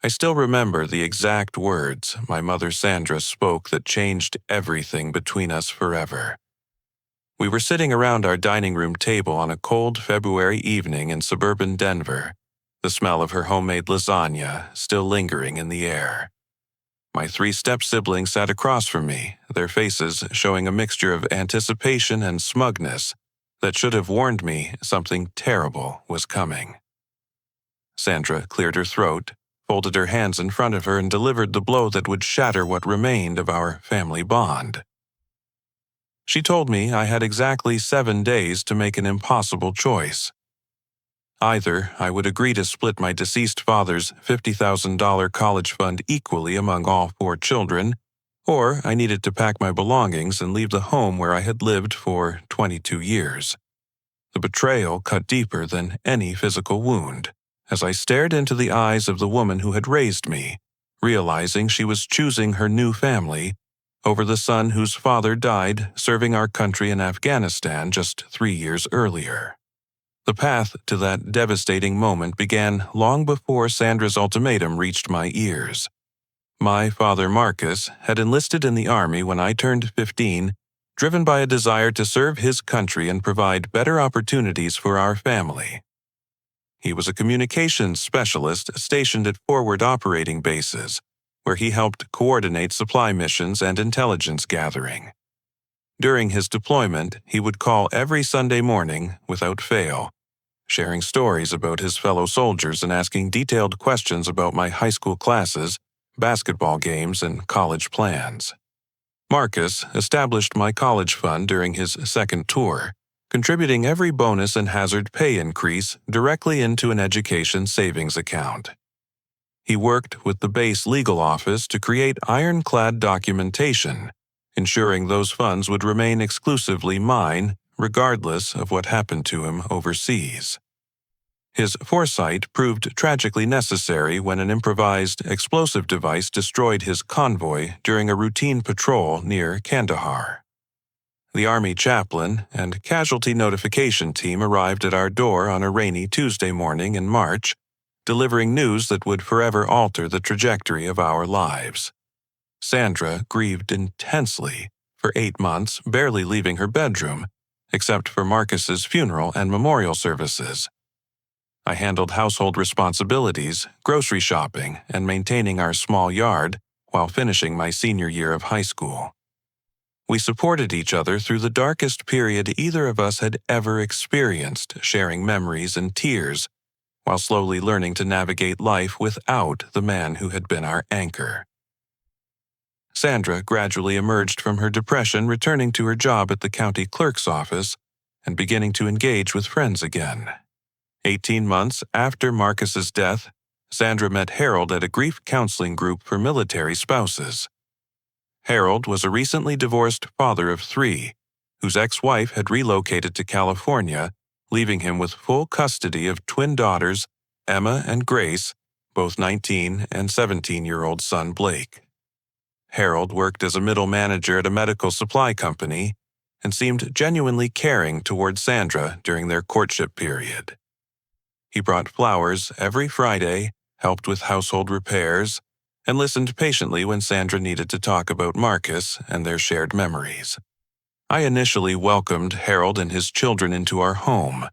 I still remember the exact words my mother Sandra spoke that changed everything between us forever. We were sitting around our dining room table on a cold February evening in suburban Denver, the smell of her homemade lasagna still lingering in the air. My three step-siblings sat across from me, their faces showing a mixture of anticipation and smugness that should have warned me something terrible was coming. Sandra cleared her throat, folded her hands in front of her, and delivered the blow that would shatter what remained of our family bond. She told me I had exactly 7 days to make an impossible choice. Either I would agree to split my deceased father's $50,000 college fund equally among all 4 children, or I needed to pack my belongings and leave the home where I had lived for 22 years. The betrayal cut deeper than any physical wound, as I stared into the eyes of the woman who had raised me, realizing she was choosing her new family over the son whose father died serving our country in Afghanistan just 3 years earlier. The path to that devastating moment began long before Sandra's ultimatum reached my ears. My father Marcus had enlisted in the Army when I turned 15, driven by a desire to serve his country and provide better opportunities for our family. He was a communications specialist stationed at forward operating bases, where he helped coordinate supply missions and intelligence gathering. During his deployment, he would call every Sunday morning without fail, sharing stories about his fellow soldiers and asking detailed questions about my high school classes, basketball games, and college plans. Marcus established my college fund during his second tour, contributing every bonus and hazard pay increase directly into an education savings account. He worked with the base legal office to create ironclad documentation, ensuring those funds would remain exclusively mine, regardless of what happened to him overseas. His foresight proved tragically necessary when an improvised explosive device destroyed his convoy during a routine patrol near Kandahar. The Army chaplain and casualty notification team arrived at our door on a rainy Tuesday morning in March, delivering news that would forever alter the trajectory of our lives. Sandra grieved intensely for 8 months, barely leaving her bedroom, except for Marcus's funeral and memorial services. I handled household responsibilities, grocery shopping, and maintaining our small yard while finishing my senior year of high school. We supported each other through the darkest period either of us had ever experienced, sharing memories and tears, while slowly learning to navigate life without the man who had been our anchor. Sandra gradually emerged from her depression, returning to her job at the county clerk's office and beginning to engage with friends again. 18 months after Marcus's death, Sandra met Harold at a grief counseling group for military spouses. Harold was a recently divorced father of 3, whose ex-wife had relocated to California, leaving him with full custody of twin daughters, Emma and Grace, both 19 and 17-year-old son Blake. Harold worked as a middle manager at a medical supply company and seemed genuinely caring toward Sandra during their courtship period. He brought flowers every Friday, helped with household repairs, and listened patiently when Sandra needed to talk about Marcus and their shared memories. I initially welcomed Harold and his children into our home,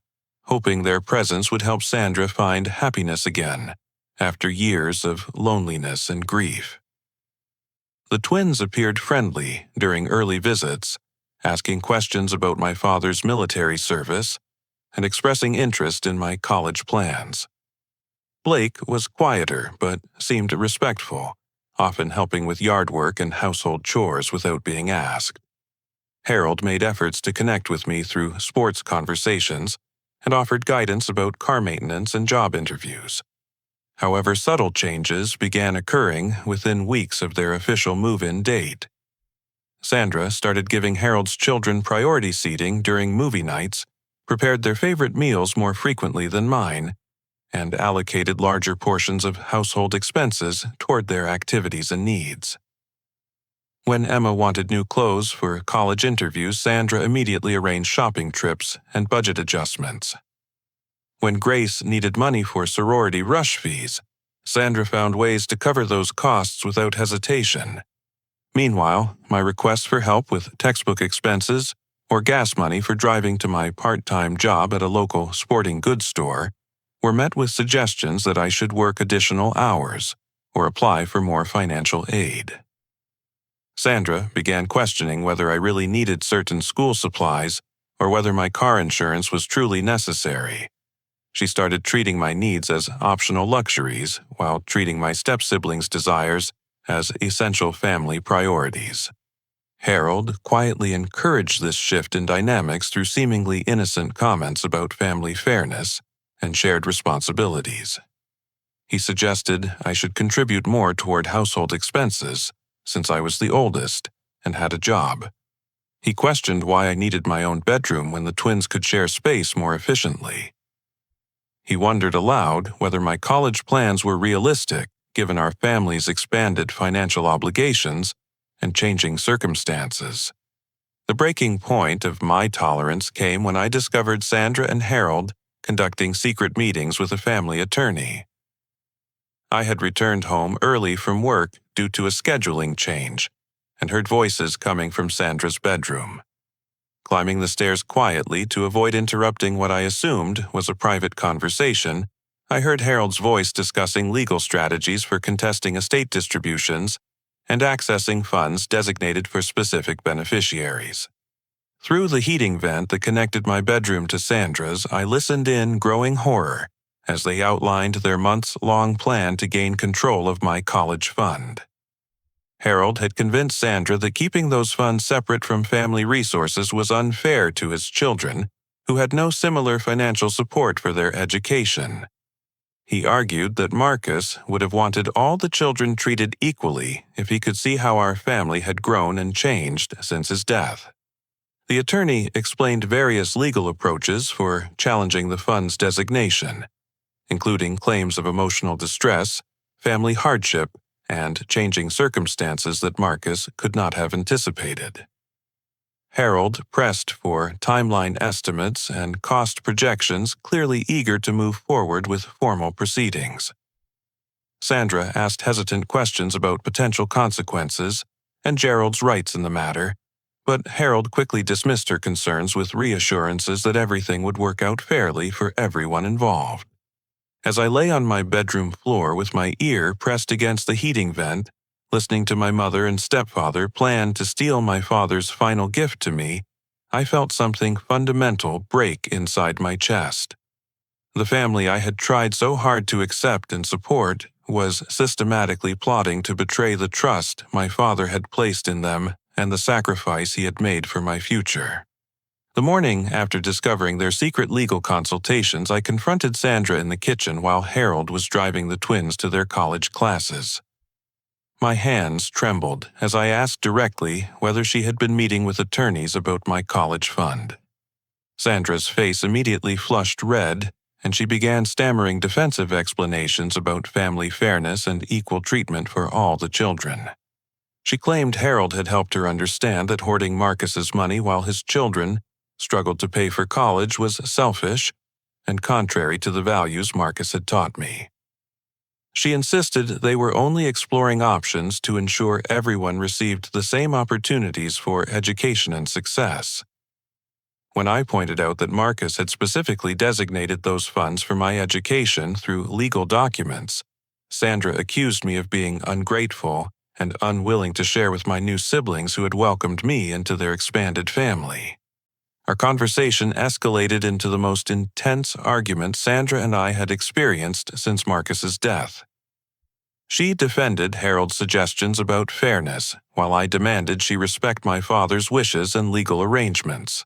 hoping their presence would help Sandra find happiness again after years of loneliness and grief. The twins appeared friendly during early visits, asking questions about my father's military service and expressing interest in my college plans. Blake was quieter but seemed respectful, often helping with yard work and household chores without being asked. Harold made efforts to connect with me through sports conversations and offered guidance about car maintenance and job interviews. However, subtle changes began occurring within weeks of their official move-in date. Sandra started giving Harold's children priority seating during movie nights, prepared their favorite meals more frequently than mine, and allocated larger portions of household expenses toward their activities and needs. When Emma wanted new clothes for college interviews, Sandra immediately arranged shopping trips and budget adjustments. When Grace needed money for sorority rush fees, Sandra found ways to cover those costs without hesitation. Meanwhile, my requests for help with textbook expenses or gas money for driving to my part-time job at a local sporting goods store were met with suggestions that I should work additional hours or apply for more financial aid. Sandra began questioning whether I really needed certain school supplies or whether my car insurance was truly necessary. She started treating my needs as optional luxuries while treating my step-siblings' desires as essential family priorities. Harold quietly encouraged this shift in dynamics through seemingly innocent comments about family fairness and shared responsibilities. He suggested I should contribute more toward household expenses since I was the oldest and had a job. He questioned why I needed my own bedroom when the twins could share space more efficiently. He wondered aloud whether my college plans were realistic given our family's expanded financial obligations and changing circumstances. The breaking point of my tolerance came when I discovered Sandra and Harold conducting secret meetings with a family attorney. I had returned home early from work due to a scheduling change and heard voices coming from Sandra's bedroom. Climbing the stairs quietly to avoid interrupting what I assumed was a private conversation, I heard Harold's voice discussing legal strategies for contesting estate distributions and accessing funds designated for specific beneficiaries. Through the heating vent that connected my bedroom to Sandra's, I listened in growing horror as they outlined their months-long plan to gain control of my college fund. Harold had convinced Sandra that keeping those funds separate from family resources was unfair to his children, who had no similar financial support for their education. He argued that Marcus would have wanted all the children treated equally if he could see how our family had grown and changed since his death. The attorney explained various legal approaches for challenging the fund's designation, including claims of emotional distress, family hardship, and changing circumstances that Marcus could not have anticipated. Harold pressed for timeline estimates and cost projections, clearly eager to move forward with formal proceedings. Sandra asked hesitant questions about potential consequences and Gerald's rights in the matter, but Harold quickly dismissed her concerns with reassurances that everything would work out fairly for everyone involved. As I lay on my bedroom floor with my ear pressed against the heating vent, listening to my mother and stepfather plan to steal my father's final gift to me, I felt something fundamental break inside my chest. The family I had tried so hard to accept and support was systematically plotting to betray the trust my father had placed in them and the sacrifice he had made for my future. The morning after discovering their secret legal consultations, I confronted Sandra in the kitchen while Harold was driving the twins to their college classes. My hands trembled as I asked directly whether she had been meeting with attorneys about my college fund. Sandra's face immediately flushed red, and she began stammering defensive explanations about family fairness and equal treatment for all the children. She claimed Harold had helped her understand that hoarding Marcus's money while his children struggled to pay for college was selfish and contrary to the values Marcus had taught me. She insisted they were only exploring options to ensure everyone received the same opportunities for education and success. When I pointed out that Marcus had specifically designated those funds for my education through legal documents, Sandra accused me of being ungrateful and unwilling to share with my new siblings who had welcomed me into their expanded family. Our conversation escalated into the most intense argument Sandra and I had experienced since Marcus's death. She defended Harold's suggestions about fairness, while I demanded she respect my father's wishes and legal arrangements.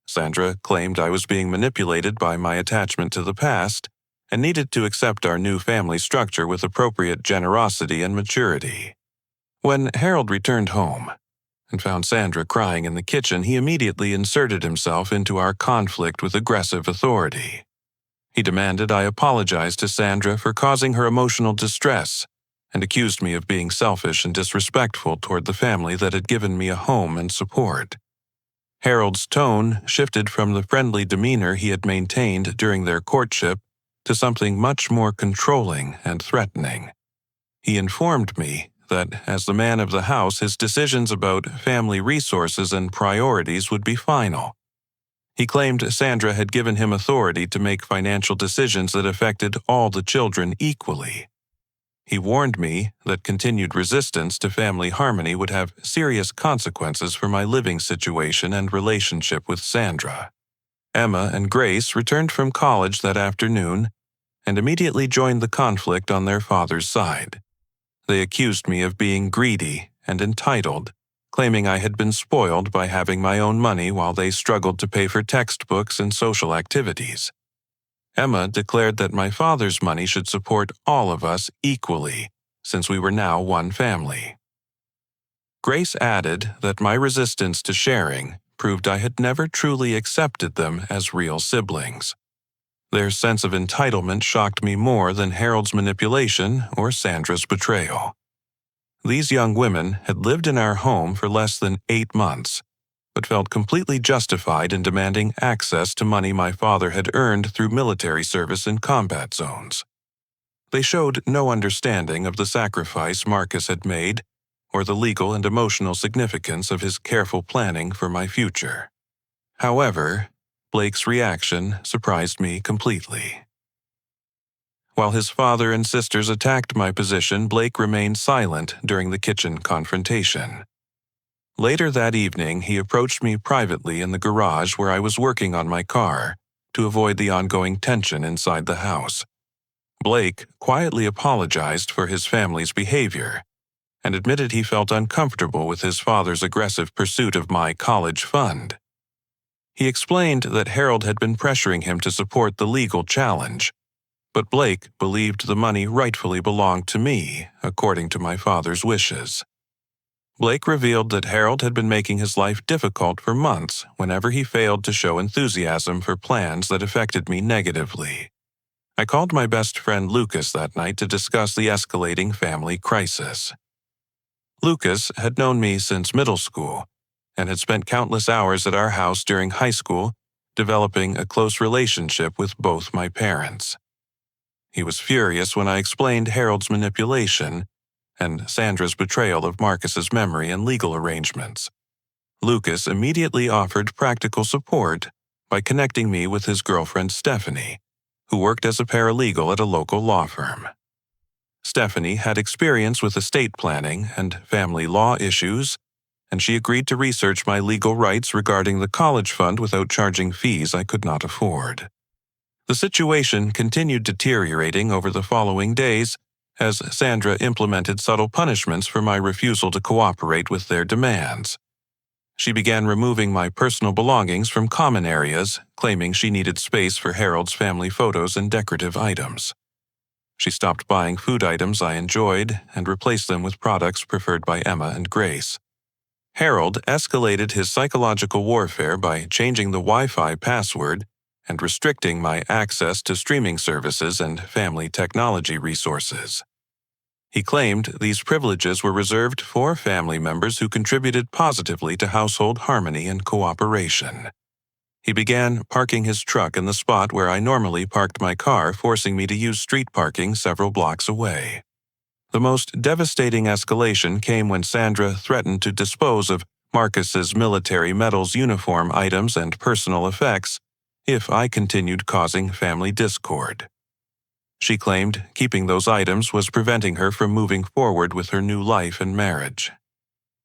Sandra claimed I was being manipulated by my attachment to the past and needed to accept our new family structure with appropriate generosity and maturity. When Harold returned home and found Sandra crying in the kitchen, he immediately inserted himself into our conflict with aggressive authority. He demanded I apologize to Sandra for causing her emotional distress and accused me of being selfish and disrespectful toward the family that had given me a home and support. Harold's tone shifted from the friendly demeanor he had maintained during their courtship to something much more controlling and threatening. He informed me that, as the man of the house, his decisions about family resources and priorities would be final. He claimed Sandra had given him authority to make financial decisions that affected all the children equally. He warned me that continued resistance to family harmony would have serious consequences for my living situation and relationship with Sandra. Emma and Grace returned from college that afternoon and immediately joined the conflict on their father's side. They accused me of being greedy and entitled, claiming I had been spoiled by having my own money while they struggled to pay for textbooks and social activities. Emma declared that my father's money should support all of us equally, since we were now one family. Grace added that my resistance to sharing proved I had never truly accepted them as real siblings. Their sense of entitlement shocked me more than Harold's manipulation or Sandra's betrayal. These young women had lived in our home for less than 8 months, but felt completely justified in demanding access to money my father had earned through military service in combat zones. They showed no understanding of the sacrifice Marcus had made or the legal and emotional significance of his careful planning for my future. However, Blake's reaction surprised me completely. While his father and sisters attacked my position, Blake remained silent during the kitchen confrontation. Later that evening, he approached me privately in the garage where I was working on my car to avoid the ongoing tension inside the house. Blake quietly apologized for his family's behavior and admitted he felt uncomfortable with his father's aggressive pursuit of my college fund. He explained that Harold had been pressuring him to support the legal challenge, but Blake believed the money rightfully belonged to me, according to my father's wishes. Blake revealed that Harold had been making his life difficult for months whenever he failed to show enthusiasm for plans that affected me negatively. I called my best friend Lucas that night to discuss the escalating family crisis. Lucas had known me since middle school and had spent countless hours at our house during high school, developing a close relationship with both my parents. He was furious when I explained Harold's manipulation and Sandra's betrayal of Marcus's memory and legal arrangements. Lucas immediately offered practical support by connecting me with his girlfriend Stephanie, who worked as a paralegal at a local law firm. Stephanie had experience with estate planning and family law issues, and she agreed to research my legal rights regarding the college fund without charging fees I could not afford. The situation continued deteriorating over the following days as Sandra implemented subtle punishments for my refusal to cooperate with their demands. She began removing my personal belongings from common areas, claiming she needed space for Harold's family photos and decorative items. She stopped buying food items I enjoyed and replaced them with products preferred by Emma and Grace. Harold escalated his psychological warfare by changing the Wi-Fi password and restricting my access to streaming services and family technology resources. He claimed these privileges were reserved for family members who contributed positively to household harmony and cooperation. He began parking his truck in the spot where I normally parked my car, forcing me to use street parking several blocks away. The most devastating escalation came when Sandra threatened to dispose of Marcus's military medals, uniform items, and personal effects if I continued causing family discord. She claimed keeping those items was preventing her from moving forward with her new life and marriage.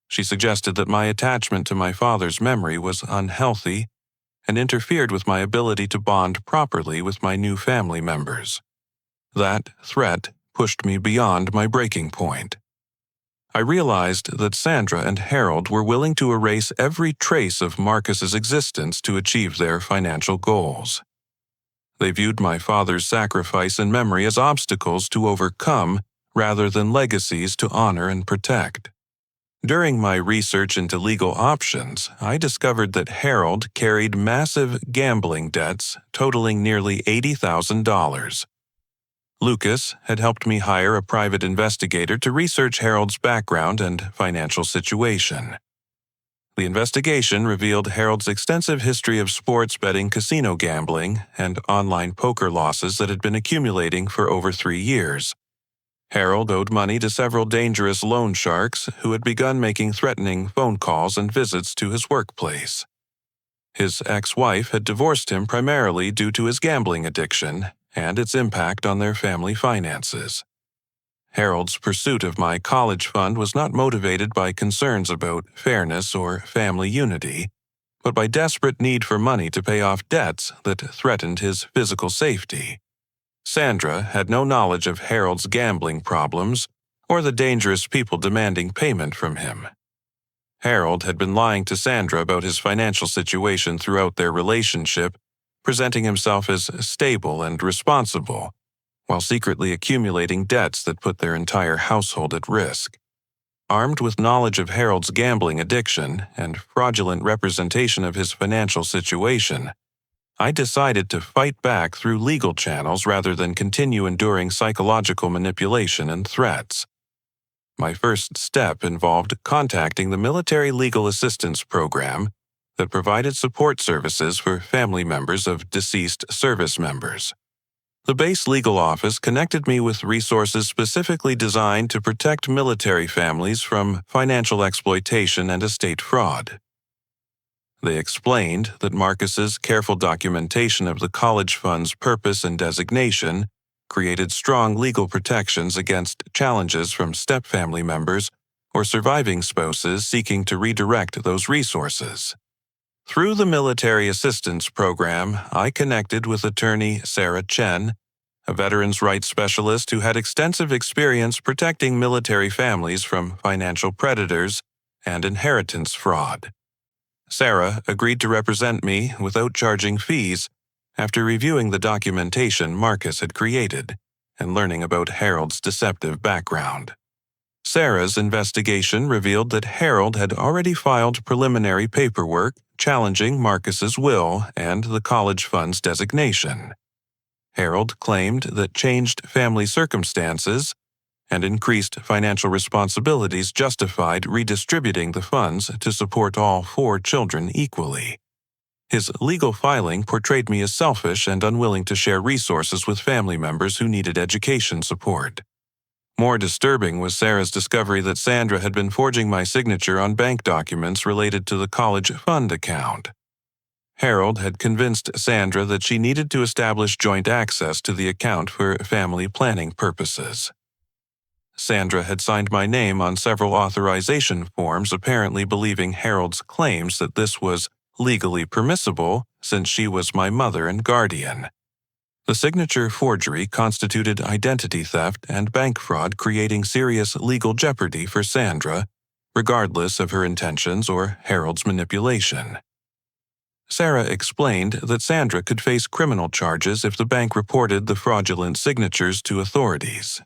She suggested that my attachment to my father's memory was unhealthy and interfered with my ability to bond properly with my new family members. That threat pushed me beyond my breaking point. I realized that Sandra and Harold were willing to erase every trace of Marcus's existence to achieve their financial goals. They viewed my father's sacrifice and memory as obstacles to overcome rather than legacies to honor and protect. During my research into legal options, I discovered that Harold carried massive gambling debts totaling nearly $80,000. Lucas had helped me hire a private investigator to research Harold's background and financial situation. The investigation revealed Harold's extensive history of sports betting, casino gambling, and online poker losses that had been accumulating for over 3 years. Harold owed money to several dangerous loan sharks who had begun making threatening phone calls and visits to his workplace. His ex-wife had divorced him primarily due to his gambling addiction and its impact on their family finances. Harold's pursuit of my college fund was not motivated by concerns about fairness or family unity, but by desperate need for money to pay off debts that threatened his physical safety. Sandra had no knowledge of Harold's gambling problems or the dangerous people demanding payment from him. Harold had been lying to Sandra about his financial situation throughout their relationship, presenting himself as stable and responsible, while secretly accumulating debts that put their entire household at risk. Armed with knowledge of Harold's gambling addiction and fraudulent representation of his financial situation, I decided to fight back through legal channels rather than continue enduring psychological manipulation and threats. My first step involved contacting the Military Legal Assistance Program that provided support services for family members of deceased service members. The base legal office connected me with resources specifically designed to protect military families from financial exploitation and estate fraud. They explained that Marcus's careful documentation of the college fund's purpose and designation created strong legal protections against challenges from stepfamily members or surviving spouses seeking to redirect those resources. Through the Military Assistance Program, I connected with attorney Sarah Chen, a veterans' rights specialist who had extensive experience protecting military families from financial predators and inheritance fraud. Sarah agreed to represent me without charging fees after reviewing the documentation Marcus had created and learning about Harold's deceptive background. Sarah's investigation revealed that Harold had already filed preliminary paperwork challenging Marcus's will and the college fund's designation. Harold claimed that changed family circumstances and increased financial responsibilities justified redistributing the funds to support all 4 children equally. His legal filing portrayed me as selfish and unwilling to share resources with family members who needed education support. More disturbing was Sarah's discovery that Sandra had been forging my signature on bank documents related to the college fund account. Harold had convinced Sandra that she needed to establish joint access to the account for family planning purposes. Sandra had signed my name on several authorization forms, apparently believing Harold's claims that this was legally permissible since she was my mother and guardian. The signature forgery constituted identity theft and bank fraud, creating serious legal jeopardy for Sandra, regardless of her intentions or Harold's manipulation. Sarah explained that Sandra could face criminal charges if the bank reported the fraudulent signatures to authorities.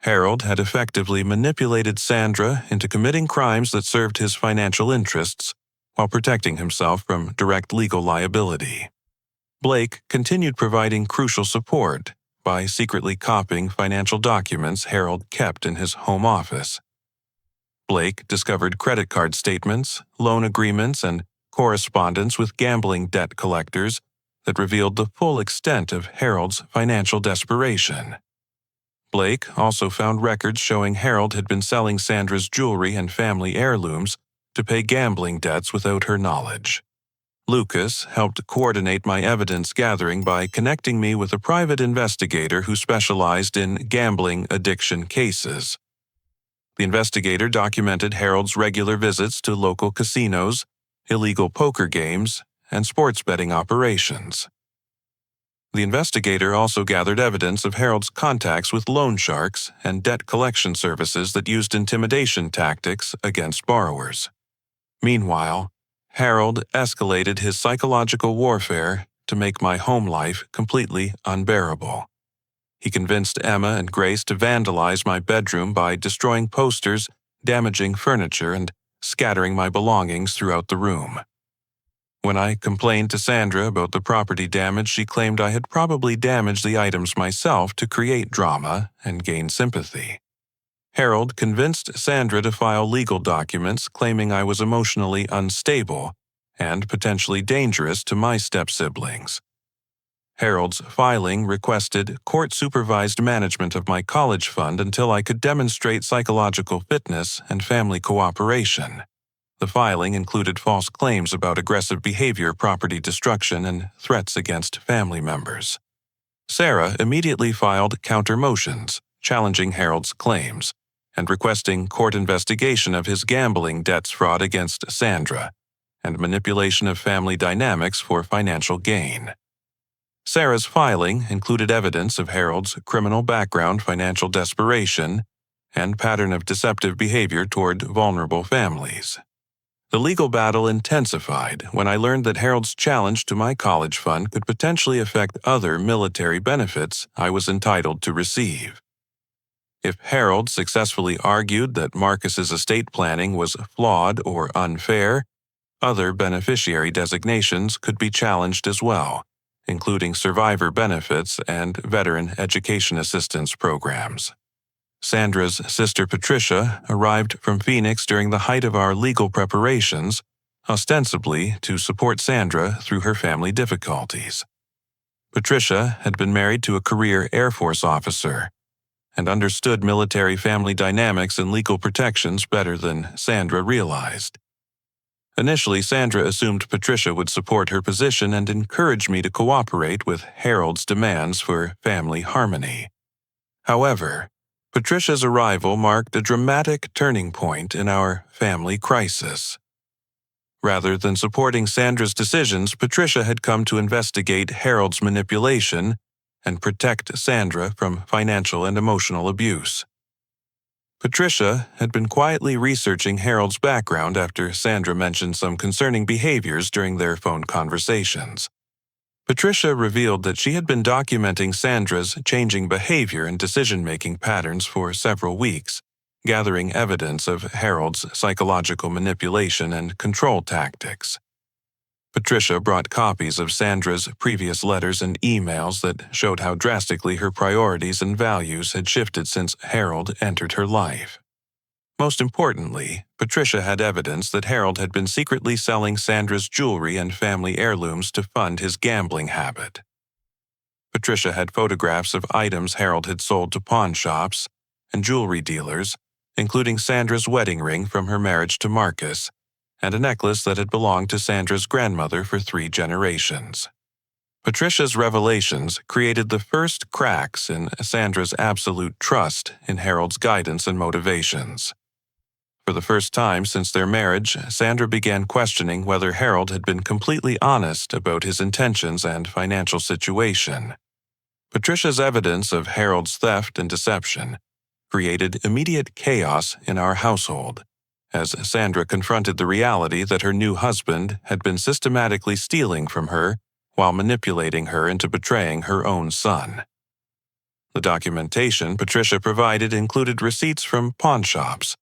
Harold had effectively manipulated Sandra into committing crimes that served his financial interests while protecting himself from direct legal liability. Blake continued providing crucial support by secretly copying financial documents Harold kept in his home office. Blake discovered credit card statements, loan agreements, and correspondence with gambling debt collectors that revealed the full extent of Harold's financial desperation. Blake also found records showing Harold had been selling Sandra's jewelry and family heirlooms to pay gambling debts without her knowledge. Lucas helped coordinate my evidence gathering by connecting me with a private investigator who specialized in gambling addiction cases. The investigator documented Harold's regular visits to local casinos, illegal poker games, and sports betting operations. The investigator also gathered evidence of Harold's contacts with loan sharks and debt collection services that used intimidation tactics against borrowers. Meanwhile, Harold escalated his psychological warfare to make my home life completely unbearable. He convinced Emma and Grace to vandalize my bedroom by destroying posters, damaging furniture, and scattering my belongings throughout the room. When I complained to Sandra about the property damage, she claimed I had probably damaged the items myself to create drama and gain sympathy. Harold convinced Sandra to file legal documents claiming I was emotionally unstable and potentially dangerous to my step-siblings. Harold's filing requested court-supervised management of my college fund until I could demonstrate psychological fitness and family cooperation. The filing included false claims about aggressive behavior, property destruction, and threats against family members. Sarah immediately filed counter-motions, challenging Harold's claims, and requesting court investigation of his gambling debts fraud against Sandra, and manipulation of family dynamics for financial gain. Sarah's filing included evidence of Harold's criminal background, financial desperation, and pattern of deceptive behavior toward vulnerable families. The legal battle intensified when I learned that Harold's challenge to my college fund could potentially affect other military benefits I was entitled to receive. If Harold successfully argued that Marcus's estate planning was flawed or unfair, other beneficiary designations could be challenged as well, including survivor benefits and veteran education assistance programs. Sandra's sister Patricia arrived from Phoenix during the height of our legal preparations, ostensibly to support Sandra through her family difficulties. Patricia had been married to a career Air Force officer and understood military family dynamics and legal protections better than Sandra realized. Initially, Sandra assumed Patricia would support her position and encourage me to cooperate with Harold's demands for family harmony. However, Patricia's arrival marked a dramatic turning point in our family crisis. Rather than supporting Sandra's decisions, Patricia had come to investigate Harold's manipulation and protect Sandra from financial and emotional abuse. Patricia had been quietly researching Harold's background after Sandra mentioned some concerning behaviors during their phone conversations. Patricia revealed that she had been documenting Sandra's changing behavior and decision-making patterns for several weeks, gathering evidence of Harold's psychological manipulation and control tactics. Patricia brought copies of Sandra's previous letters and emails that showed how drastically her priorities and values had shifted since Harold entered her life. Most importantly, Patricia had evidence that Harold had been secretly selling Sandra's jewelry and family heirlooms to fund his gambling habit. Patricia had photographs of items Harold had sold to pawn shops and jewelry dealers, including Sandra's wedding ring from her marriage to Marcus, and a necklace that had belonged to Sandra's grandmother for 3 generations. Patricia's revelations created the first cracks in Sandra's absolute trust in Harold's guidance and motivations. For the first time since their marriage, Sandra began questioning whether Harold had been completely honest about his intentions and financial situation. Patricia's evidence of Harold's theft and deception created immediate chaos in our household, as Sandra confronted the reality that her new husband had been systematically stealing from her while manipulating her into betraying her own son. The documentation Patricia provided included receipts from pawn shops,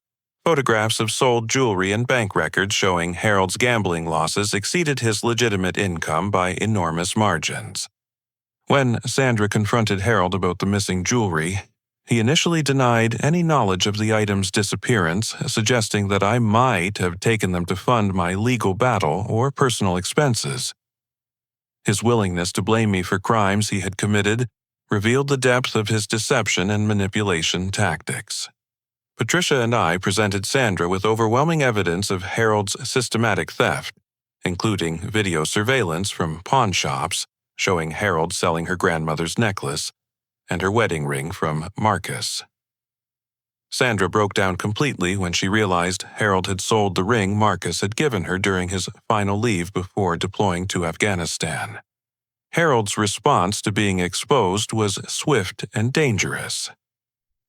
photographs of sold jewelry, and bank records showing Harold's gambling losses exceeded his legitimate income by enormous margins. When Sandra confronted Harold about the missing jewelry, he initially denied any knowledge of the item's disappearance, suggesting that I might have taken them to fund my legal battle or personal expenses. His willingness to blame me for crimes he had committed revealed the depth of his deception and manipulation tactics. Patricia and I presented Sandra with overwhelming evidence of Harold's systematic theft, including video surveillance from pawn shops showing Harold selling her grandmother's necklace and her wedding ring from Marcus. Sandra broke down completely when she realized Harold had sold the ring Marcus had given her during his final leave before deploying to Afghanistan. Harold's response to being exposed was swift and dangerous.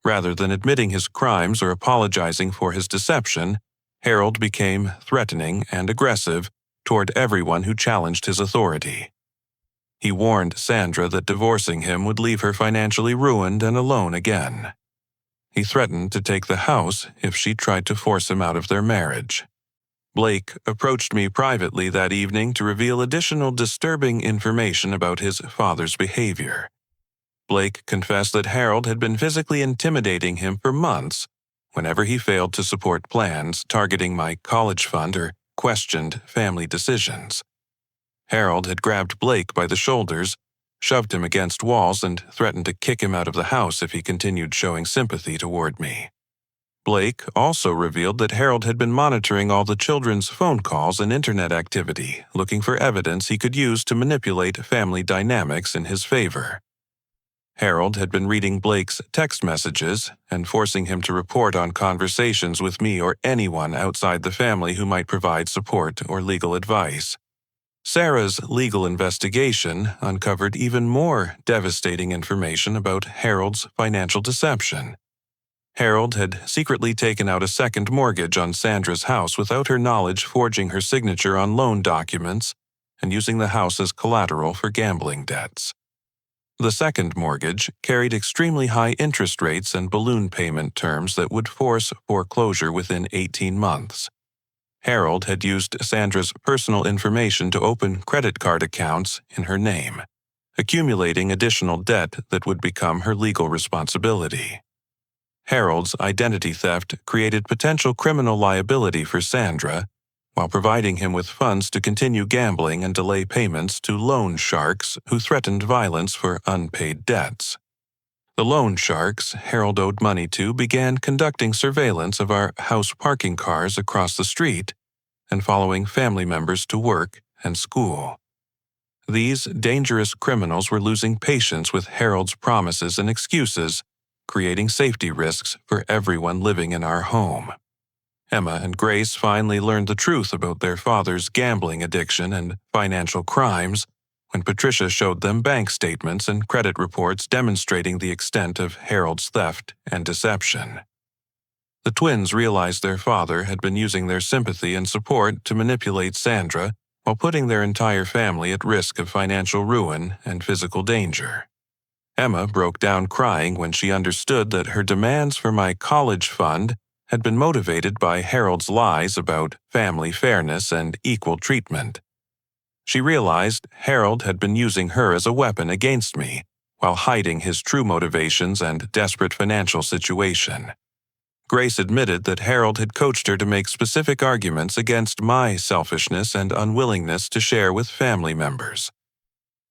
Rather than admitting his crimes or apologizing for his deception, Harold became threatening and aggressive toward everyone who challenged his authority. He warned Sandra that divorcing him would leave her financially ruined and alone again. He threatened to take the house if she tried to force him out of their marriage. Blake approached me privately that evening to reveal additional disturbing information about his father's behavior. Blake confessed that Harold had been physically intimidating him for months, whenever he failed to support plans targeting my college fund or questioned family decisions. Harold had grabbed Blake by the shoulders, shoved him against walls, and threatened to kick him out of the house if he continued showing sympathy toward me. Blake also revealed that Harold had been monitoring all the children's phone calls and internet activity, looking for evidence he could use to manipulate family dynamics in his favor. Harold had been reading Blake's text messages and forcing him to report on conversations with me or anyone outside the family who might provide support or legal advice. Sarah's legal investigation uncovered even more devastating information about Harold's financial deception. Harold had secretly taken out a second mortgage on Sandra's house without her knowledge, forging her signature on loan documents and using the house as collateral for gambling debts. The second mortgage carried extremely high interest rates and balloon payment terms that would force foreclosure within 18 months. Harold had used Sandra's personal information to open credit card accounts in her name, accumulating additional debt that would become her legal responsibility. Harold's identity theft created potential criminal liability for Sandra, while providing him with funds to continue gambling and delay payments to loan sharks who threatened violence for unpaid debts. The loan sharks Harold owed money to began conducting surveillance of our house parking cars across the street and following family members to work and school. These dangerous criminals were losing patience with Harold's promises and excuses, creating safety risks for everyone living in our home. Emma and Grace finally learned the truth about their father's gambling addiction and financial crimes when Patricia showed them bank statements and credit reports demonstrating the extent of Harold's theft and deception. The twins realized their father had been using their sympathy and support to manipulate Sandra while putting their entire family at risk of financial ruin and physical danger. Emma broke down crying when she understood that her demands for my college fund had been motivated by Harold's lies about family fairness and equal treatment. She realized Harold had been using her as a weapon against me, while hiding his true motivations and desperate financial situation. Grace admitted that Harold had coached her to make specific arguments against my selfishness and unwillingness to share with family members.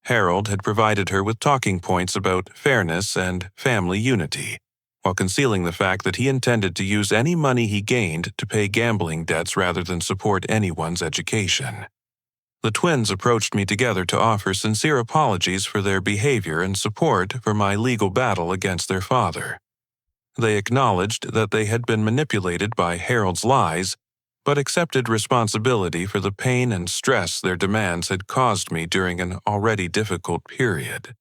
Harold had provided her with talking points about fairness and family unity, while concealing the fact that he intended to use any money he gained to pay gambling debts rather than support anyone's education. The twins approached me together to offer sincere apologies for their behavior and support for my legal battle against their father. They acknowledged that they had been manipulated by Harold's lies, but accepted responsibility for the pain and stress their demands had caused me during an already difficult period.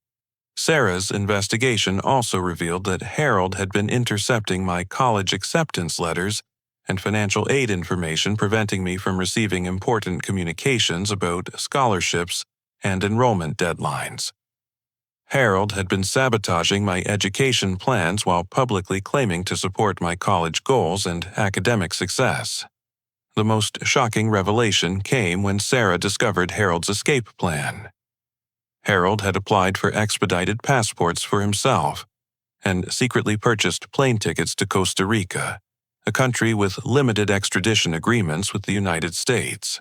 Sarah's investigation also revealed that Harold had been intercepting my college acceptance letters and financial aid information, preventing me from receiving important communications about scholarships and enrollment deadlines. Harold had been sabotaging my education plans while publicly claiming to support my college goals and academic success. The most shocking revelation came when Sarah discovered Harold's escape plan. Harold had applied for expedited passports for himself and secretly purchased plane tickets to Costa Rica, a country with limited extradition agreements with the United States.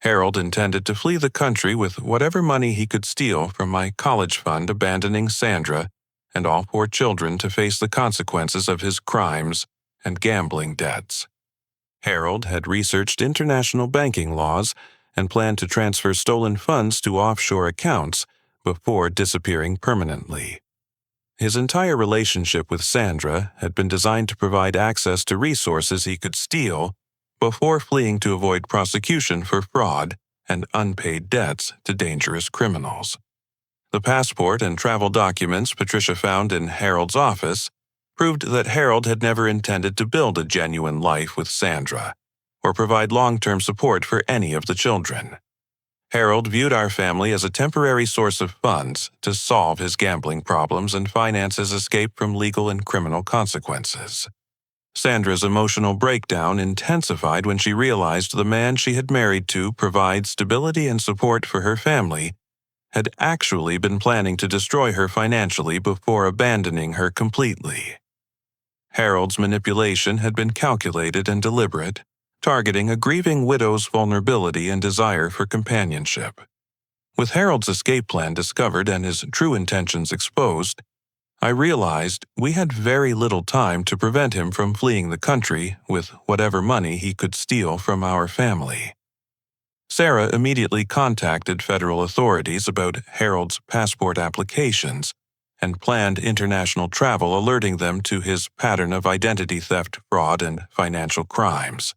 Harold intended to flee the country with whatever money he could steal from my college fund, abandoning Sandra and all 4 children to face the consequences of his crimes and gambling debts. Harold had researched international banking laws and planned to transfer stolen funds to offshore accounts before disappearing permanently. His entire relationship with Sandra had been designed to provide access to resources he could steal before fleeing to avoid prosecution for fraud and unpaid debts to dangerous criminals. The passport and travel documents Patricia found in Harold's office proved that Harold had never intended to build a genuine life with Sandra or provide long-term support for any of the children. Harold viewed our family as a temporary source of funds to solve his gambling problems and finance his escape from legal and criminal consequences. Sandra's emotional breakdown intensified when she realized the man she had married to provide stability and support for her family had actually been planning to destroy her financially before abandoning her completely. Harold's manipulation had been calculated and deliberate, targeting a grieving widow's vulnerability and desire for companionship. With Harold's escape plan discovered and his true intentions exposed, I realized we had very little time to prevent him from fleeing the country with whatever money he could steal from our family. Sarah immediately contacted federal authorities about Harold's passport applications and planned international travel, alerting them to his pattern of identity theft, fraud, and financial crimes.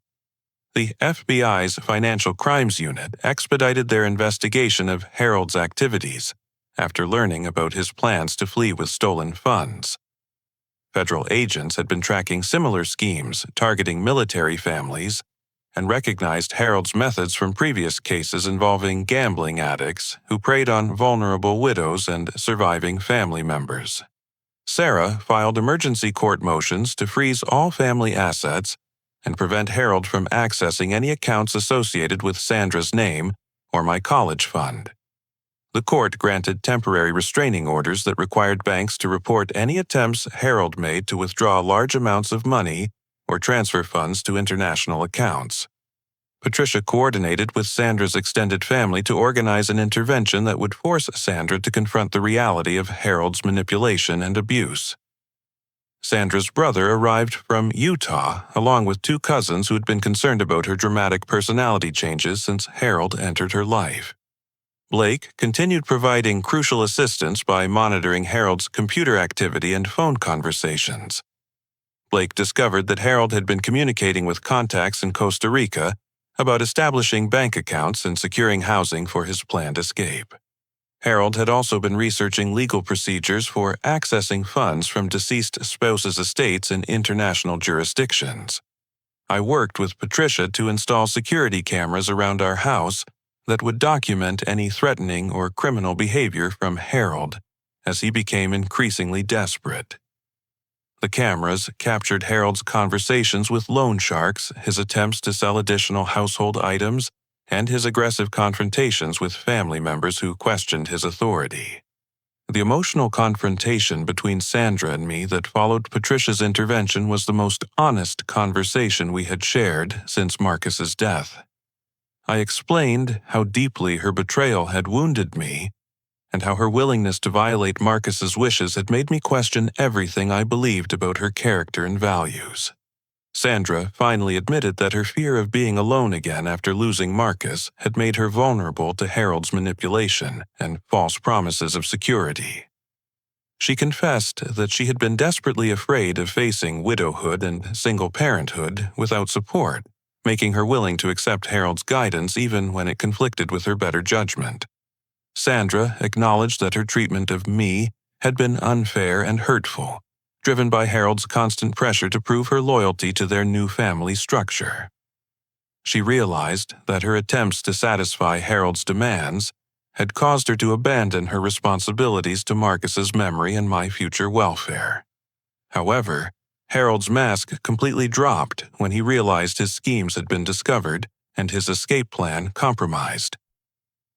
The FBI's Financial Crimes Unit expedited their investigation of Harold's activities after learning about his plans to flee with stolen funds. Federal agents had been tracking similar schemes targeting military families and recognized Harold's methods from previous cases involving gambling addicts who preyed on vulnerable widows and surviving family members. Sarah filed emergency court motions to freeze all family assets and prevent Harold from accessing any accounts associated with Sandra's name or my college fund. The court granted temporary restraining orders that required banks to report any attempts Harold made to withdraw large amounts of money or transfer funds to international accounts. Patricia coordinated with Sandra's extended family to organize an intervention that would force Sandra to confront the reality of Harold's manipulation and abuse. Sandra's brother arrived from Utah, along with 2 cousins who had been concerned about her dramatic personality changes since Harold entered her life. Blake continued providing crucial assistance by monitoring Harold's computer activity and phone conversations. Blake discovered that Harold had been communicating with contacts in Costa Rica about establishing bank accounts and securing housing for his planned escape. Harold had also been researching legal procedures for accessing funds from deceased spouses' estates in international jurisdictions. I worked with Patricia to install security cameras around our house that would document any threatening or criminal behavior from Harold as he became increasingly desperate. The cameras captured Harold's conversations with loan sharks, his attempts to sell additional household items, and his aggressive confrontations with family members who questioned his authority. The emotional confrontation between Sandra and me that followed Patricia's intervention was the most honest conversation we had shared since Marcus's death. I explained how deeply her betrayal had wounded me and how her willingness to violate Marcus's wishes had made me question everything I believed about her character and values. Sandra finally admitted that her fear of being alone again after losing Marcus had made her vulnerable to Harold's manipulation and false promises of security. She confessed that she had been desperately afraid of facing widowhood and single parenthood without support, making her willing to accept Harold's guidance even when it conflicted with her better judgment. Sandra acknowledged that her treatment of me had been unfair and hurtful, driven by Harold's constant pressure to prove her loyalty to their new family structure. She realized that her attempts to satisfy Harold's demands had caused her to abandon her responsibilities to Marcus's memory and my future welfare. However, Harold's mask completely dropped when he realized his schemes had been discovered and his escape plan compromised.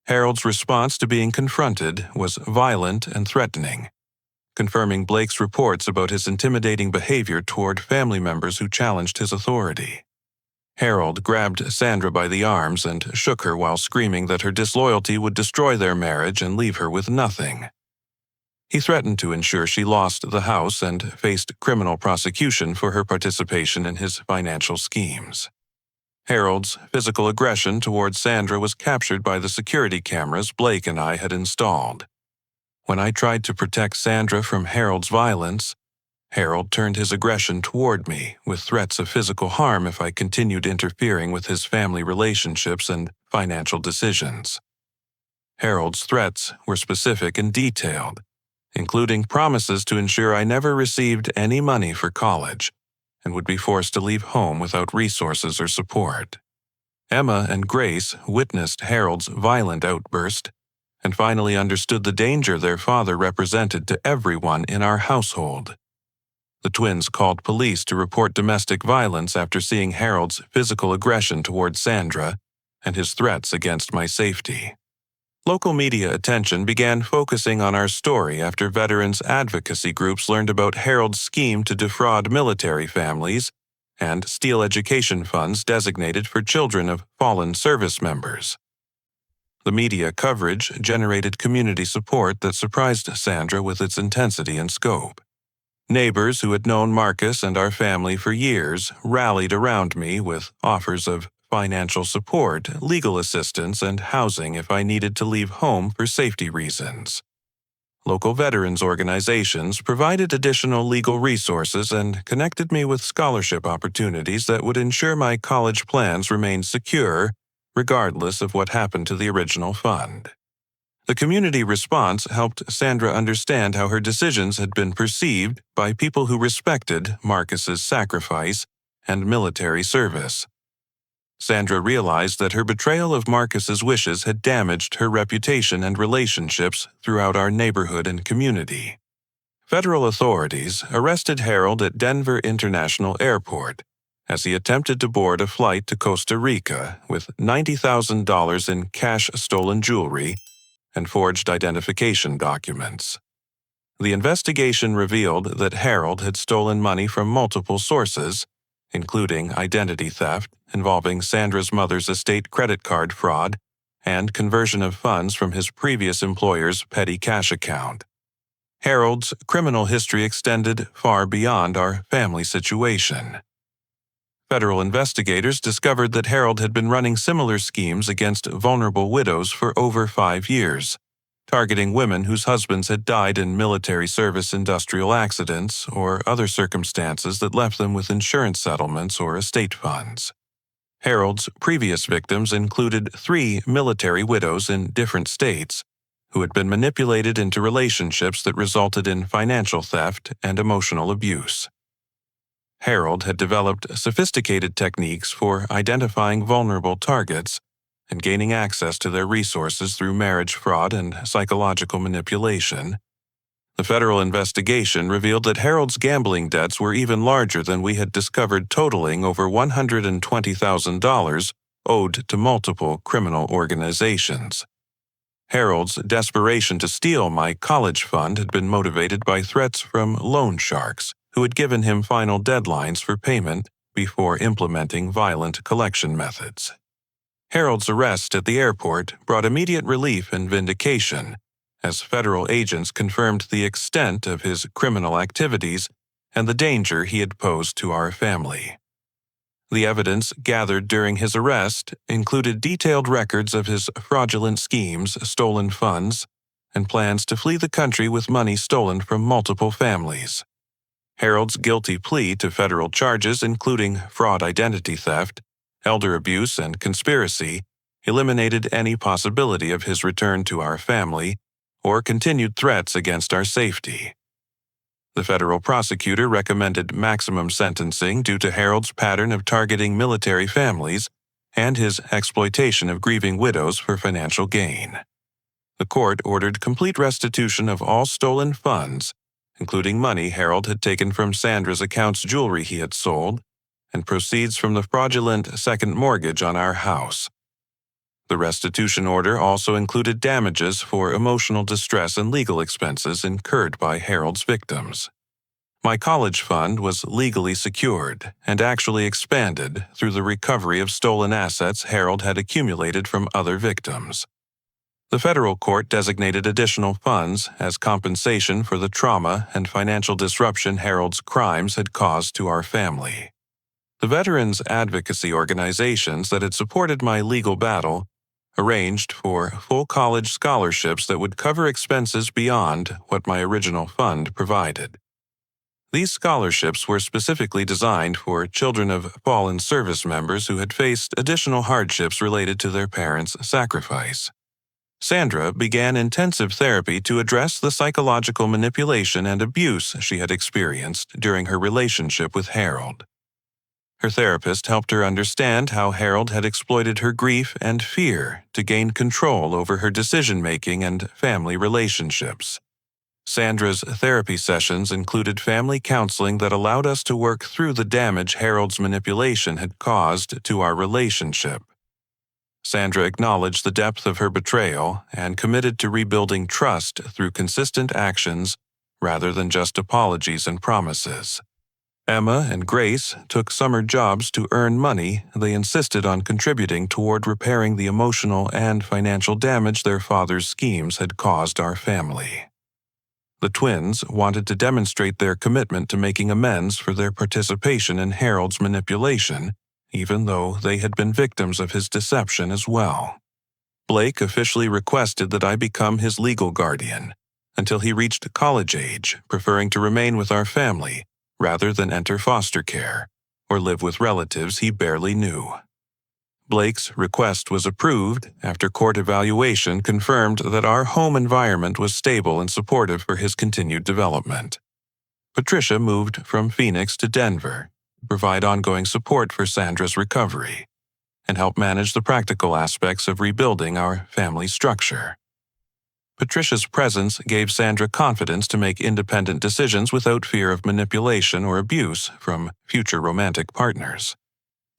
Harold's response to being confronted was violent and threatening, confirming Blake's reports about his intimidating behavior toward family members who challenged his authority. Harold grabbed Sandra by the arms and shook her while screaming that her disloyalty would destroy their marriage and leave her with nothing. He threatened to ensure she lost the house and faced criminal prosecution for her participation in his financial schemes. Harold's physical aggression toward Sandra was captured by the security cameras Blake and I had installed. When I tried to protect Sandra from Harold's violence, Harold turned his aggression toward me with threats of physical harm if I continued interfering with his family relationships and financial decisions. Harold's threats were specific and detailed, including promises to ensure I never received any money for college and would be forced to leave home without resources or support. Emma and Grace witnessed Harold's violent outburst and finally understood the danger their father represented to everyone in our household. The twins called police to report domestic violence after seeing Harold's physical aggression toward Sandra and his threats against my safety. Local media attention began focusing on our story after veterans advocacy groups learned about Harold's scheme to defraud military families and steal education funds designated for children of fallen service members. The media coverage generated community support that surprised Sandra with its intensity and scope. Neighbors who had known Marcus and our family for years rallied around me with offers of financial support, legal assistance, and housing if I needed to leave home for safety reasons. Local veterans organizations provided additional legal resources and connected me with scholarship opportunities that would ensure my college plans remained secure, regardless of what happened to the original fund. The community response helped Sandra understand how her decisions had been perceived by people who respected Marcus's sacrifice and military service. Sandra realized that her betrayal of Marcus's wishes had damaged her reputation and relationships throughout our neighborhood and community. Federal authorities arrested Harold at Denver International Airport as he attempted to board a flight to Costa Rica with $90,000 in cash-stolen jewelry and forged identification documents. The investigation revealed that Harold had stolen money from multiple sources, including identity theft involving Sandra's mother's estate credit card fraud and conversion of funds from his previous employer's petty cash account. Harold's criminal history extended far beyond our family situation. Federal investigators discovered that Harold had been running similar schemes against vulnerable widows for over 5 years, targeting women whose husbands had died in military service industrial accidents or other circumstances that left them with insurance settlements or estate funds. Harold's previous victims included 3 military widows in different states who had been manipulated into relationships that resulted in financial theft and emotional abuse. Harold had developed sophisticated techniques for identifying vulnerable targets and gaining access to their resources through marriage fraud and psychological manipulation. The federal investigation revealed that Harold's gambling debts were even larger than we had discovered, totaling over $120,000 owed to multiple criminal organizations. Harold's desperation to steal my college fund had been motivated by threats from loan sharks who had given him final deadlines for payment before implementing violent collection methods. Harold's arrest at the airport brought immediate relief and vindication, as federal agents confirmed the extent of his criminal activities and the danger he had posed to our family. The evidence gathered during his arrest included detailed records of his fraudulent schemes, stolen funds, and plans to flee the country with money stolen from multiple families. Harold's guilty plea to federal charges, including fraud, identity theft, elder abuse, and conspiracy, eliminated any possibility of his return to our family or continued threats against our safety. The federal prosecutor recommended maximum sentencing due to Harold's pattern of targeting military families and his exploitation of grieving widows for financial gain. The court ordered complete restitution of all stolen funds, including money Harold had taken from Sandra's account's jewelry he had sold, and proceeds from the fraudulent second mortgage on our house. The restitution order also included damages for emotional distress and legal expenses incurred by Harold's victims. My college fund was legally secured and actually expanded through the recovery of stolen assets Harold had accumulated from other victims. The federal court designated additional funds as compensation for the trauma and financial disruption Harold's crimes had caused to our family. The veterans advocacy organizations that had supported my legal battle arranged for full college scholarships that would cover expenses beyond what my original fund provided. These scholarships were specifically designed for children of fallen service members who had faced additional hardships related to their parents' sacrifice. Sandra began intensive therapy to address the psychological manipulation and abuse she had experienced during her relationship with Harold. Her therapist helped her understand how Harold had exploited her grief and fear to gain control over her decision-making and family relationships. Sandra's therapy sessions included family counseling that allowed us to work through the damage Harold's manipulation had caused to our relationship. Sandra acknowledged the depth of her betrayal and committed to rebuilding trust through consistent actions rather than just apologies and promises. Emma and Grace took summer jobs to earn money. They insisted on contributing toward repairing the emotional and financial damage their father's schemes had caused our family. The twins wanted to demonstrate their commitment to making amends for their participation in Harold's manipulation, even though they had been victims of his deception as well. Blake officially requested that I become his legal guardian until he reached college age, preferring to remain with our family rather than enter foster care or live with relatives he barely knew. Blake's request was approved after court evaluation confirmed that our home environment was stable and supportive for his continued development. Patricia moved from Phoenix to Denver to provide ongoing support for Sandra's recovery and help manage the practical aspects of rebuilding our family structure. Patricia's presence gave Sandra confidence to make independent decisions without fear of manipulation or abuse from future romantic partners.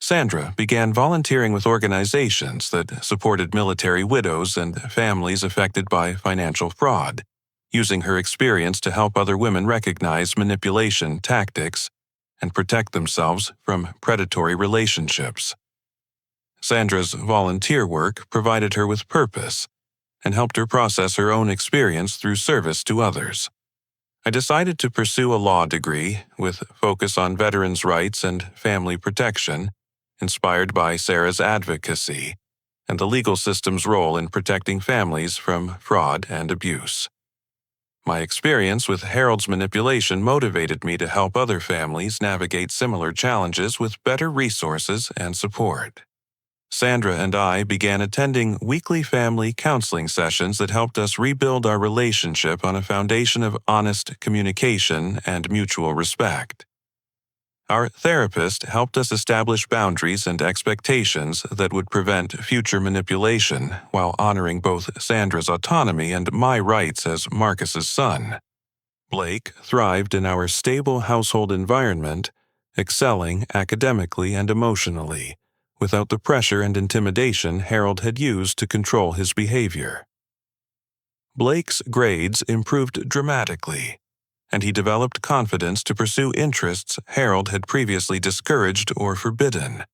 Sandra began volunteering with organizations that supported military widows and families affected by financial fraud, using her experience to help other women recognize manipulation tactics and protect themselves from predatory relationships. Sandra's volunteer work provided her with purpose and helped her process her own experience through service to others. I decided to pursue a law degree with focus on veterans' rights and family protection, inspired by Sarah's advocacy and the legal system's role in protecting families from fraud and abuse. My experience with Harold's manipulation motivated me to help other families navigate similar challenges with better resources and support. Sandra and I began attending weekly family counseling sessions that helped us rebuild our relationship on a foundation of honest communication and mutual respect. Our therapist helped us establish boundaries and expectations that would prevent future manipulation while honoring both Sandra's autonomy and my rights as Marcus's son. Blake thrived in our stable household environment, excelling academically and emotionally, without the pressure and intimidation Harold had used to control his behavior. Blake's grades improved dramatically, and he developed confidence to pursue interests Harold had previously discouraged or forbidden.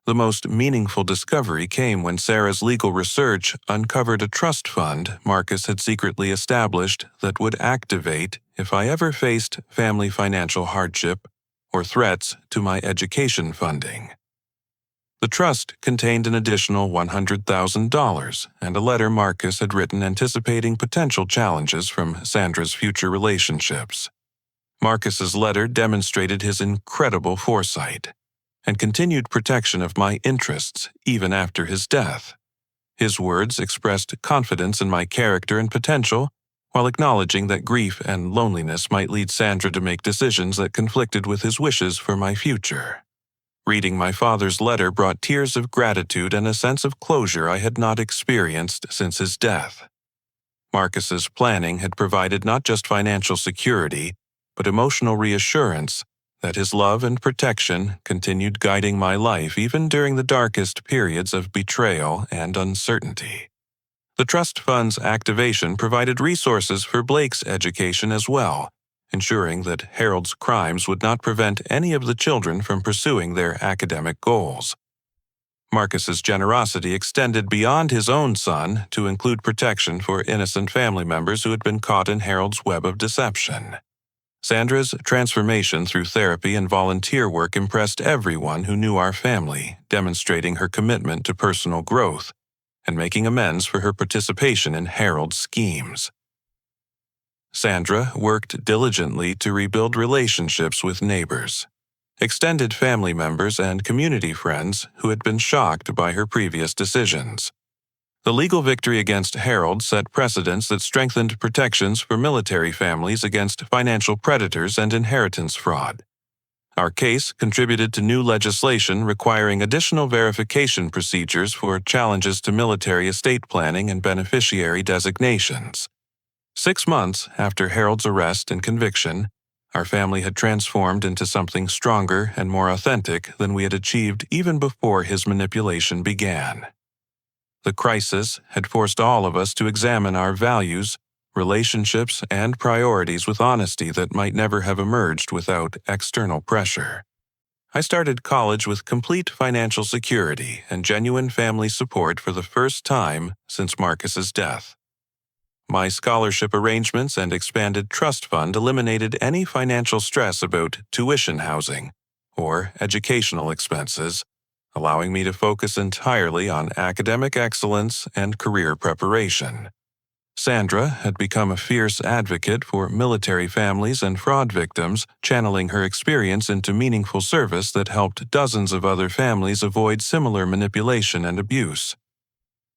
The most meaningful discovery came when Sarah's legal research uncovered a trust fund Marcus had secretly established that would activate if I ever faced family financial hardship or threats to my education funding. The trust contained an additional $100,000 and a letter Marcus had written anticipating potential challenges from Sandra's future relationships. Marcus's letter demonstrated his incredible foresight and continued protection of my interests even after his death. His words expressed confidence in my character and potential, while acknowledging that grief and loneliness might lead Sandra to make decisions that conflicted with his wishes for my future. Reading my father's letter brought tears of gratitude and a sense of closure I had not experienced since his death. Marcus's planning had provided not just financial security, but emotional reassurance that his love and protection continued guiding my life even during the darkest periods of betrayal and uncertainty. The trust fund's activation provided resources for Blake's education as well, ensuring that Harold's crimes would not prevent any of the children from pursuing their academic goals. Marcus's generosity extended beyond his own son to include protection for innocent family members who had been caught in Harold's web of deception. Sandra's transformation through therapy and volunteer work impressed everyone who knew our family, demonstrating her commitment to personal growth and making amends for her participation in Harold's schemes. Sandra worked diligently to rebuild relationships with neighbors, extended family members, and community friends who had been shocked by her previous decisions. The legal victory against Harold set precedents that strengthened protections for military families against financial predators and inheritance fraud. Our case contributed to new legislation requiring additional verification procedures for challenges to military estate planning and beneficiary designations. 6 months after Harold's arrest and conviction, our family had transformed into something stronger and more authentic than we had achieved even before his manipulation began. The crisis had forced all of us to examine our values, relationships, and priorities with honesty that might never have emerged without external pressure. I started college with complete financial security and genuine family support for the first time since Marcus's death. My scholarship arrangements and expanded trust fund eliminated any financial stress about tuition housing or educational expenses, allowing me to focus entirely on academic excellence and career preparation. Sandra had become a fierce advocate for military families and fraud victims, channeling her experience into meaningful service that helped dozens of other families avoid similar manipulation and abuse.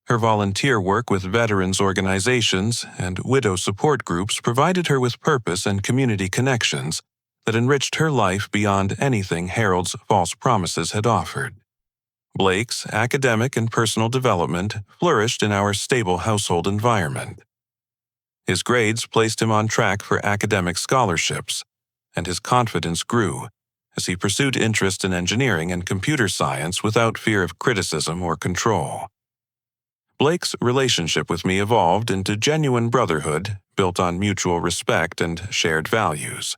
Her volunteer work with veterans organizations and widow support groups provided her with purpose and community connections that enriched her life beyond anything Harold's false promises had offered. Blake's academic and personal development flourished in our stable household environment. His grades placed him on track for academic scholarships, and his confidence grew as he pursued interest in engineering and computer science without fear of criticism or control. Blake's relationship with me evolved into genuine brotherhood built on mutual respect and shared values.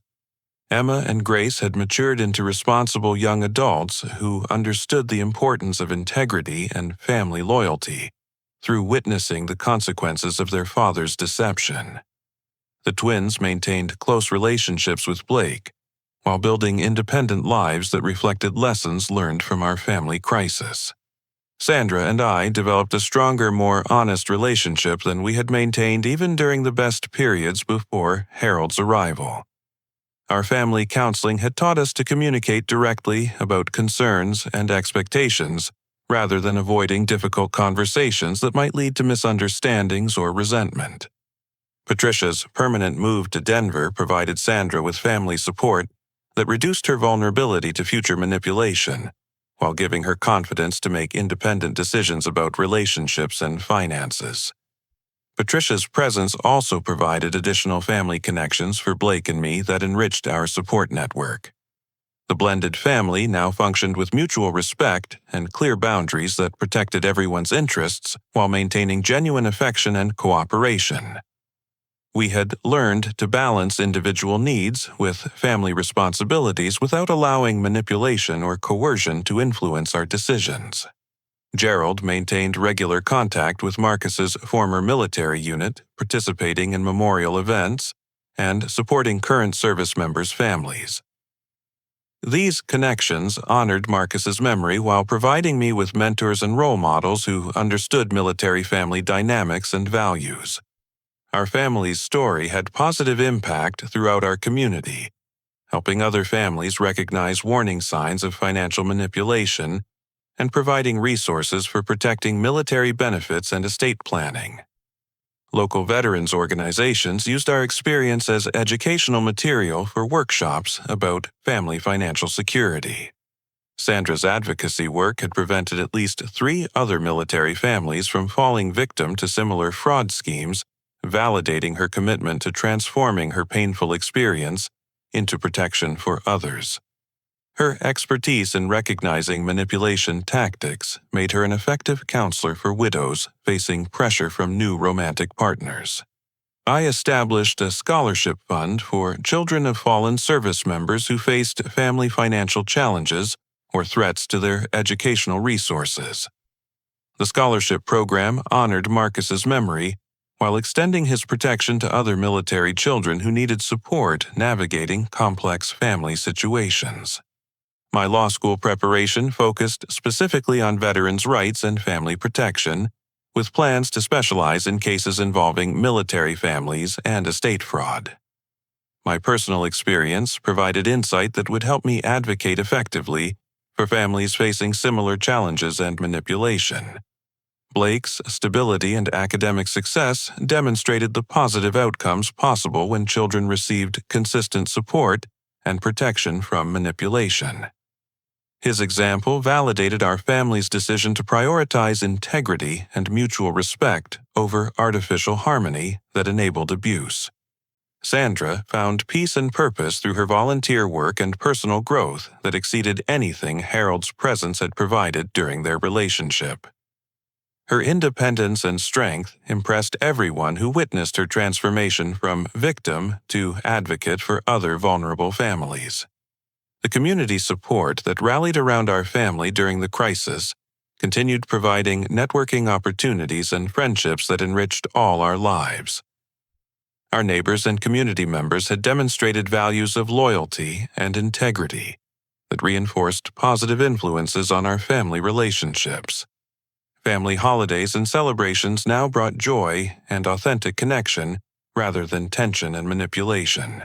Emma and Grace had matured into responsible young adults who understood the importance of integrity and family loyalty through witnessing the consequences of their father's deception. The twins maintained close relationships with Blake while building independent lives that reflected lessons learned from our family crisis. Sandra and I developed a stronger, more honest relationship than we had maintained even during the best periods before Harold's arrival. Our family counseling had taught us to communicate directly about concerns and expectations, rather than avoiding difficult conversations that might lead to misunderstandings or resentment. Patricia's permanent move to Denver provided Sandra with family support that reduced her vulnerability to future manipulation, while giving her confidence to make independent decisions about relationships and finances. Patricia's presence also provided additional family connections for Blake and me that enriched our support network. The blended family now functioned with mutual respect and clear boundaries that protected everyone's interests while maintaining genuine affection and cooperation. We had learned to balance individual needs with family responsibilities without allowing manipulation or coercion to influence our decisions. Gerald maintained regular contact with Marcus's former military unit, participating in memorial events and supporting current service members' families. These connections honored Marcus's memory while providing me with mentors and role models who understood military family dynamics and values. Our family's story had positive impact throughout our community, helping other families recognize warning signs of financial manipulation and providing resources for protecting military benefits and estate planning. Local veterans organizations used our experience as educational material for workshops about family financial security. Sandra's advocacy work had prevented at least 3 other military families from falling victim to similar fraud schemes, validating her commitment to transforming her painful experience into protection for others. Her expertise in recognizing manipulation tactics made her an effective counselor for widows facing pressure from new romantic partners. I established a scholarship fund for children of fallen service members who faced family financial challenges or threats to their educational resources. The scholarship program honored Marcus's memory while extending his protection to other military children who needed support navigating complex family situations. My law school preparation focused specifically on veterans' rights and family protection, with plans to specialize in cases involving military families and estate fraud. My personal experience provided insight that would help me advocate effectively for families facing similar challenges and manipulation. Blake's stability and academic success demonstrated the positive outcomes possible when children received consistent support and protection from manipulation. His example validated our family's decision to prioritize integrity and mutual respect over artificial harmony that enabled abuse. Sandra found peace and purpose through her volunteer work and personal growth that exceeded anything Harold's presence had provided during their relationship. Her independence and strength impressed everyone who witnessed her transformation from victim to advocate for other vulnerable families. The community support that rallied around our family during the crisis continued providing networking opportunities and friendships that enriched all our lives. Our neighbors and community members had demonstrated values of loyalty and integrity that reinforced positive influences on our family relationships. Family holidays and celebrations now brought joy and authentic connection rather than tension and manipulation.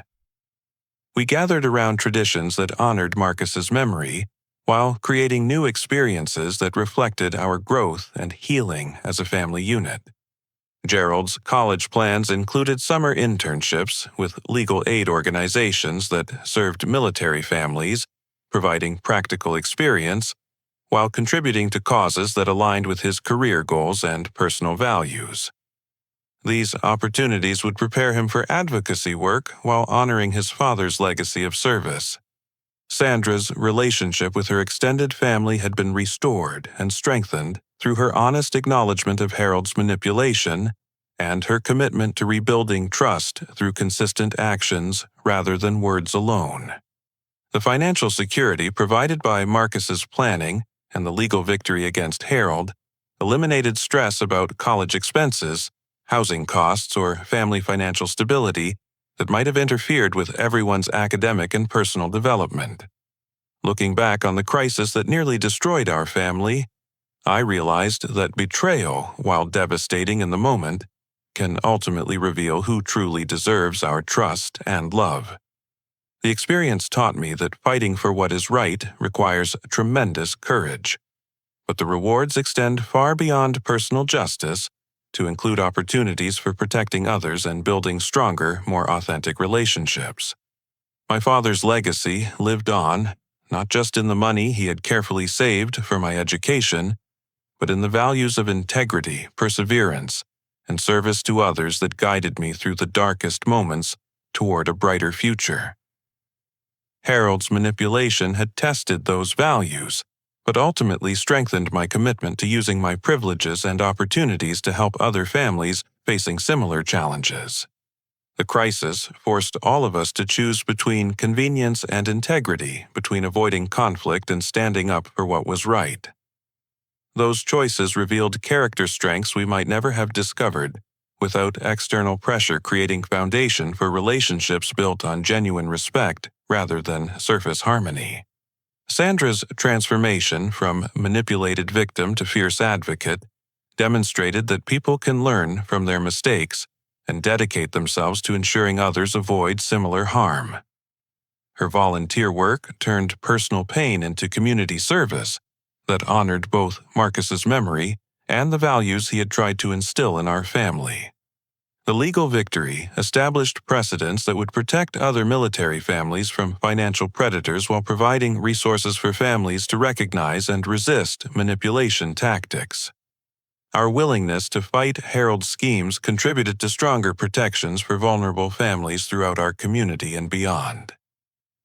We gathered around traditions that honored Marcus's memory while creating new experiences that reflected our growth and healing as a family unit. Gerald's college plans included summer internships with legal aid organizations that served military families, providing practical experience while contributing to causes that aligned with his career goals and personal values. These opportunities would prepare him for advocacy work while honoring his father's legacy of service. Sandra's relationship with her extended family had been restored and strengthened through her honest acknowledgement of Harold's manipulation and her commitment to rebuilding trust through consistent actions rather than words alone. The financial security provided by Marcus's planning and the legal victory against Harold eliminated stress about college expenses, housing costs, or family financial stability that might have interfered with everyone's academic and personal development. Looking back on the crisis that nearly destroyed our family, I realized that betrayal, while devastating in the moment, can ultimately reveal who truly deserves our trust and love. The experience taught me that fighting for what is right requires tremendous courage, but the rewards extend far beyond personal justice to include opportunities for protecting others and building stronger, more authentic relationships. My father's legacy lived on, not just in the money he had carefully saved for my education, but in the values of integrity, perseverance, and service to others that guided me through the darkest moments toward a brighter future. Harold's manipulation had tested those values, but ultimately strengthened my commitment to using my privileges and opportunities to help other families facing similar challenges. The crisis forced all of us to choose between convenience and integrity, between avoiding conflict and standing up for what was right. Those choices revealed character strengths we might never have discovered without external pressure, creating foundation for relationships built on genuine respect rather than surface harmony. Sandra's transformation from manipulated victim to fierce advocate demonstrated that people can learn from their mistakes and dedicate themselves to ensuring others avoid similar harm. Her volunteer work turned personal pain into community service that honored both Marcus's memory and the values he had tried to instill in our family. The legal victory established precedents that would protect other military families from financial predators while providing resources for families to recognize and resist manipulation tactics. Our willingness to fight Harold's schemes contributed to stronger protections for vulnerable families throughout our community and beyond.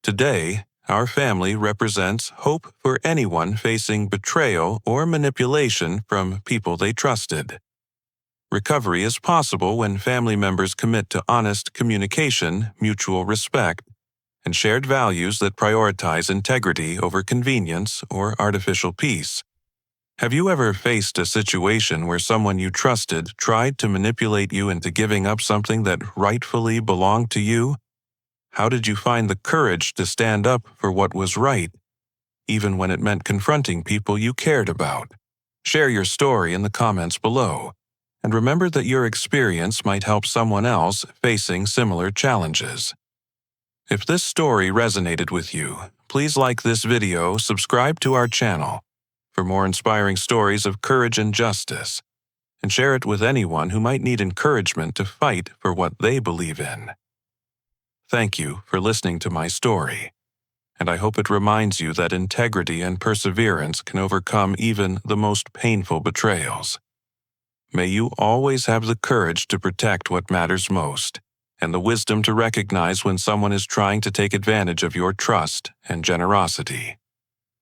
Today, our family represents hope for anyone facing betrayal or manipulation from people they trusted. Recovery is possible when family members commit to honest communication, mutual respect, and shared values that prioritize integrity over convenience or artificial peace. Have you ever faced a situation where someone you trusted tried to manipulate you into giving up something that rightfully belonged to you? How did you find the courage to stand up for what was right, even when it meant confronting people you cared about? Share your story in the comments below, and remember that your experience might help someone else facing similar challenges. If this story resonated with you, please like this video, subscribe to our channel for more inspiring stories of courage and justice, and share it with anyone who might need encouragement to fight for what they believe in. Thank you for listening to my story, and I hope it reminds you that integrity and perseverance can overcome even the most painful betrayals. May you always have the courage to protect what matters most, and the wisdom to recognize when someone is trying to take advantage of your trust and generosity.